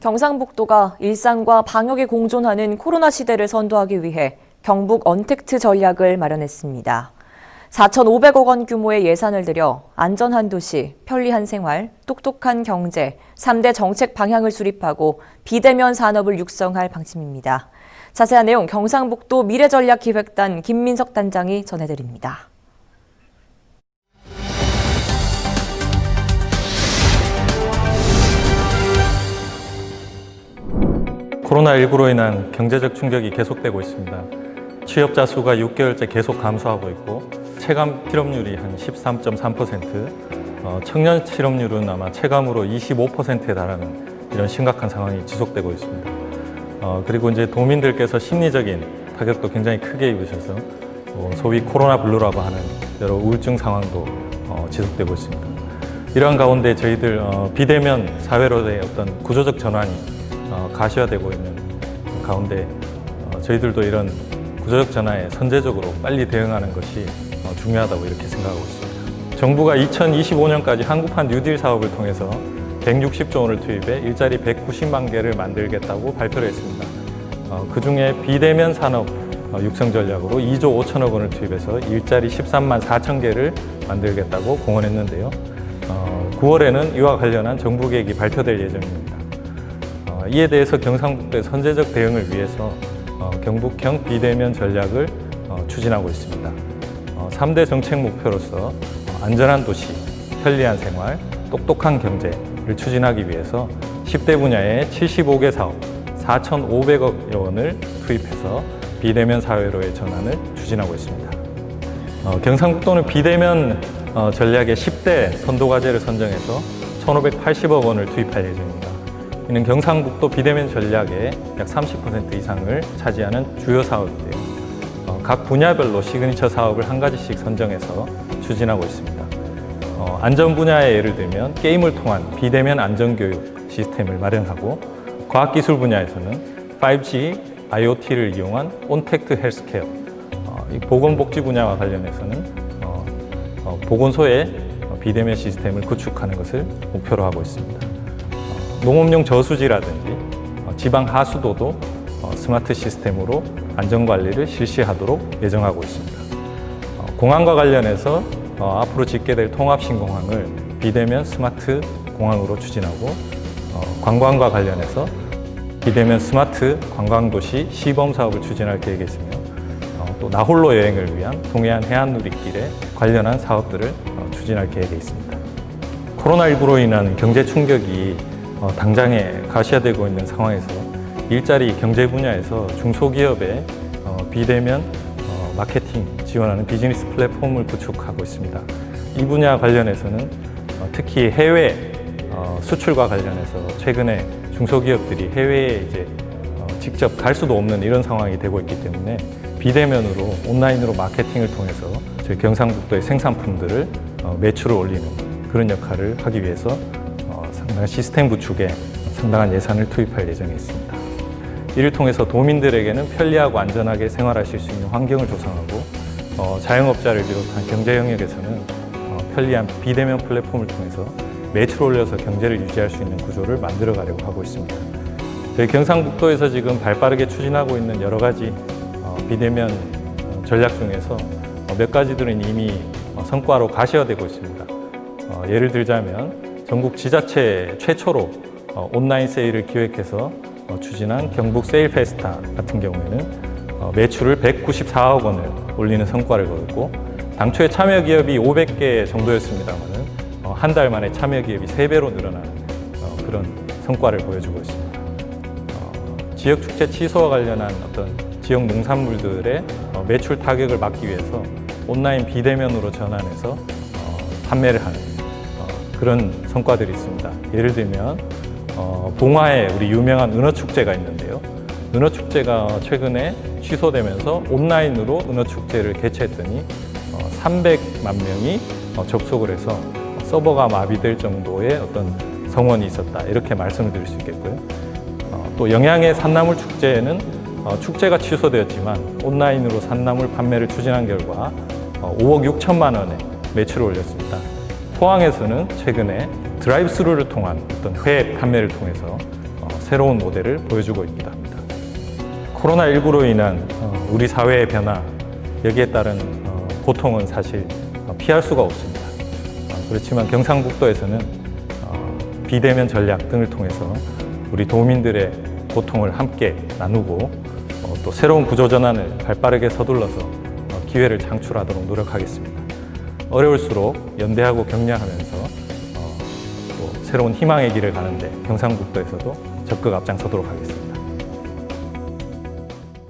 경상북도가 일상과 방역이 공존하는 코로나 시대를 선도하기 위해 경북 언택트 전략을 마련했습니다. 4,500억 원 규모의 예산을 들여 안전한 도시, 편리한 생활, 똑똑한 경제, 3대 정책 방향을 수립하고 비대면 산업을 육성할 방침입니다. 자세한 내용 경상북도 미래전략기획단 김민석 단장이 전해드립니다. 코로나19로 인한 경제적 충격이 계속되고 있습니다. 취업자 수가 6개월째 계속 감소하고 있고 체감 실업률이 한 13.3%, 청년 실업률은 아마 체감으로 25%에 달하는 이런 심각한 상황이 지속되고 있습니다. 그리고 이제 도민들께서 심리적인 타격도 굉장히 크게 입으셔서 소위 코로나 블루라고 하는 여러 우울증 상황도 지속되고 있습니다. 이러한 가운데 저희들 비대면 사회로의 어떤 구조적 전환이 가시화되고 있는 가운데 저희들도 이런 구조적 전환에 선제적으로 빨리 대응하는 것이 중요하다고 이렇게 생각하고 있습니다. 정부가 2025년까지 한국판 뉴딜 사업을 통해서 160조 원을 투입해 일자리 190만 개를 만들겠다고 발표를 했습니다. 그중에 비대면 산업 육성 전략으로 2조 5천억 원을 투입해서 일자리 13만 4천 개를 만들겠다고 공언했는데요. 9월에는 이와 관련한 정부 계획이 발표될 예정입니다. 이에 대해서 경상북도의 선제적 대응을 위해서 경북형 비대면 전략을 추진하고 있습니다. 3대 정책 목표로서 안전한 도시, 편리한 생활, 똑똑한 경제를 추진하기 위해서 10대 분야의 75개 사업 4,500억 원을 투입해서 비대면 사회로의 전환을 추진하고 있습니다. 경상북도는 비대면 전략의 10대 선도과제를 선정해서 1,580억 원을 투입할 예정입니다. 이는 경상북도 비대면 전략의 약 30% 이상을 차지하는 주요 사업인데요. 각 분야별로 시그니처 사업을 한 가지씩 선정해서 추진하고 있습니다. 안전 분야에 예를 들면 게임을 통한 비대면 안전교육 시스템을 마련하고 과학기술 분야에서는 5G, IoT를 이용한 온택트 헬스케어, 보건복지 분야와 관련해서는 보건소의 비대면 시스템을 구축하는 것을 목표로 하고 있습니다. 농업용 저수지라든지 지방 하수도도 스마트 시스템으로 안전관리를 실시하도록 예정하고 있습니다. 공항과 관련해서 앞으로 짓게 될 통합신공항을 비대면 스마트 공항으로 추진하고 관광과 관련해서 비대면 스마트 관광도시 시범 사업을 추진할 계획이 있으며 또 나홀로 여행을 위한 동해안 해안누리길에 관련한 사업들을 추진할 계획이 있습니다. 코로나19로 인한 경제 충격이 당장에 가시화되고 있는 상황에서 일자리 경제 분야에서 중소기업의 비대면 마케팅 지원하는 비즈니스 플랫폼을 구축하고 있습니다. 이 분야 관련해서는 특히 해외 수출과 관련해서 최근에 중소기업들이 해외에 이제 직접 갈 수도 없는 이런 상황이 되고 있기 때문에 비대면으로 온라인으로 마케팅을 통해서 저희 경상북도의 생산품들을 매출을 올리는 그런 역할을 하기 위해서 상당한 시스템 구축에 상당한 예산을 투입할 예정에 있습니다. 이를 통해서 도민들에게는 편리하고 안전하게 생활하실 수 있는 환경을 조성하고 자영업자를 비롯한 경제 영역에서는 편리한 비대면 플랫폼을 통해서 매출을 올려서 경제를 유지할 수 있는 구조를 만들어 가려고 하고 있습니다. 저희 경상북도에서 지금 발빠르게 추진하고 있는 여러 가지 비대면 전략 중에서 몇 가지들은 이미 성과로 가시화되고 있습니다. 예를 들자면 전국 지자체 최초로 온라인 세일을 기획해서 추진한 경북 세일 페스타 같은 경우에는 매출을 194억 원을 올리는 성과를 거뒀고 당초에 참여 기업이 500개 정도였습니다만 한 달 만에 참여 기업이 3배로 늘어나는 그런 성과를 보여주고 있습니다. 지역 축제 취소와 관련한 어떤 지역 농산물들의 매출 타격을 막기 위해서 온라인 비대면으로 전환해서 판매를 하는 그런 성과들이 있습니다. 예를 들면 봉화에 우리 유명한 은어축제가 있는데요. 은어축제가 최근에 취소되면서 온라인으로 은어축제를 개최했더니 300만 명이 접속을 해서 서버가 마비될 정도의 어떤 성원이 있었다 이렇게 말씀을 드릴 수 있겠고요. 또 영양의 산나물 축제에는 축제가 취소되었지만 온라인으로 산나물 판매를 추진한 결과 5억 6천만 원의 매출을 올렸습니다. 포항에서는 최근에 드라이브 스루를 통한 어떤 회 판매를 통해서 새로운 모델을 보여주고 있기도 합니다. 코로나19로 인한 우리 사회의 변화, 여기에 따른 고통은 사실 피할 수가 없습니다. 그렇지만 경상북도에서는 비대면 전략 등을 통해서 우리 도민들의 고통을 함께 나누고 또 새로운 구조전환을 발빠르게 서둘러서 기회를 창출하도록 노력하겠습니다. 어려울수록 연대하고 격려하면서 또 새로운 희망의 길을 가는데 경상북도에서도 적극 앞장서도록 하겠습니다.